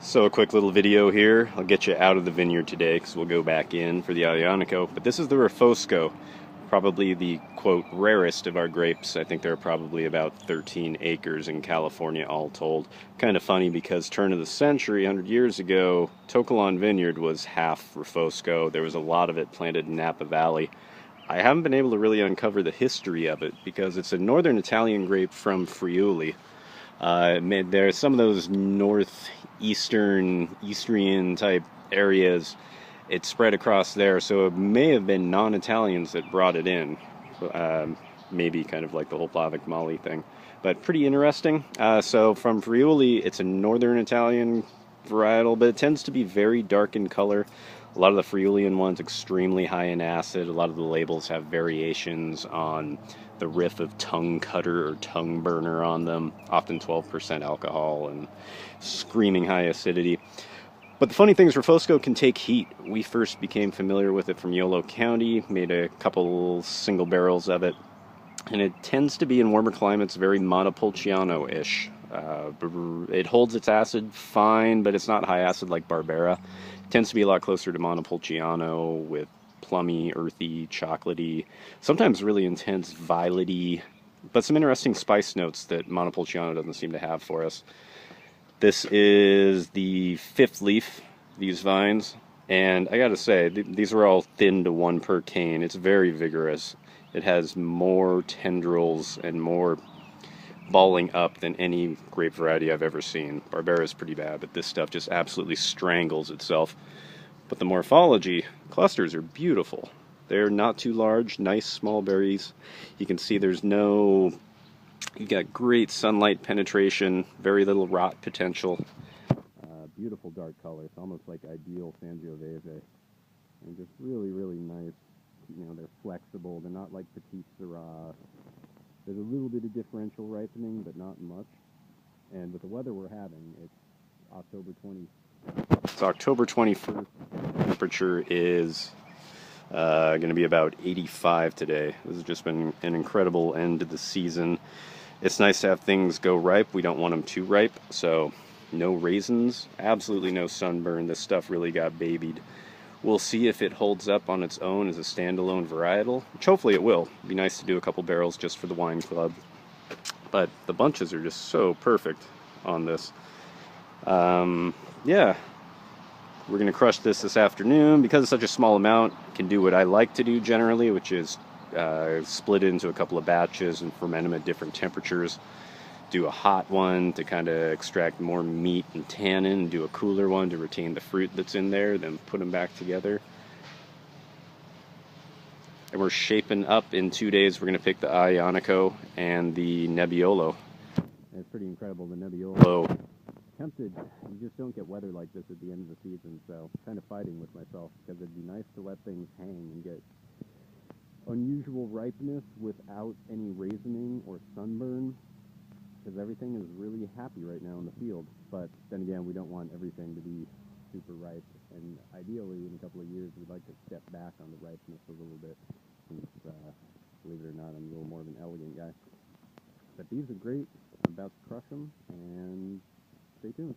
So a quick little video here. I'll get you out of the vineyard today because we'll go back in for the Aglianico. But this is the Refosco, probably the, quote, rarest of our grapes. I think there are probably about 13 acres in California all told. Kind of funny because turn of the century, 100 years ago, Tocolon Vineyard was half Refosco. There was a lot of it planted in Napa Valley. I haven't been able to really uncover the history of it because it's a northern Italian grape from Friuli. There's some of those northeastern, Eastrian type areas. It spread across there, so it may have been non-Italians that brought it in. Maybe kind of like the whole Plavic Mali thing. But pretty interesting. So from Friuli, it's a northern Italian varietal, but it tends to be very dark in color. A lot of the Friulian ones extremely high in acid. A lot of the labels have variations on the riff of tongue cutter or tongue burner on them, often 12% alcohol and screaming high acidity. But the funny thing is Refosco can take heat. We first became familiar with it from Yolo County, made a couple single barrels of it, and it tends to be in warmer climates very Montepulciano-ish. It holds its acid fine, but it's not high acid like Barbera. It tends to be a lot closer to Montepulciano with plummy, earthy, chocolatey, sometimes really intense, violety, but some interesting spice notes that Montepulciano doesn't seem to have for us. This is the fifth leaf, these vines, and I gotta say, these are all thin to one per cane. It's very vigorous. It has more tendrils and more balling up than any grape variety I've ever seen. Barbera is pretty bad, but this stuff just absolutely strangles itself. But the morphology, clusters are beautiful. They're not too large, nice small berries. You can see there's no, you got great sunlight penetration, very little rot potential. Beautiful dark color. It's almost like ideal Sangiovese. And just really, really nice. You know, they're flexible. They're not like Petit Syrah. There's a little bit of differential ripening, but not much. And with the weather we're having, it's October 21st. Temperature is going to be about 85 today. This has just been an incredible end to the season. It's nice to have things go ripe. We don't want them too ripe, so no raisins, absolutely no sunburn. This stuff really got babied. We'll see if it holds up on its own as a standalone varietal, which hopefully it will. It'd be nice to do a couple barrels just for the wine club. But the bunches are just so perfect on this. Yeah, we're going to crush this afternoon. Because it's such a small amount, I can do what I like to do generally, which is split it into a couple of batches and ferment them at different temperatures. Do a hot one to kind of extract more meat and tannin, do a cooler one to retain the fruit that's in there, then put them back together. And we're shaping up in 2 days. We're going to pick the Aglianico and the Nebbiolo. And it's pretty incredible, the Nebbiolo. Tempted, you just don't get weather like this at the end of the season, so I'm kind of fighting with myself because it'd be nice to let things hang and get unusual ripeness without any raisening or sunburn. Because everything is really happy right now in the field. But then again, we don't want everything to be super ripe. And ideally, in a couple of years, we'd like to step back on the ripeness a little bit. Since, believe it or not, I'm a little more of an elegant guy. But these are great. I'm about to crush them, and stay tuned.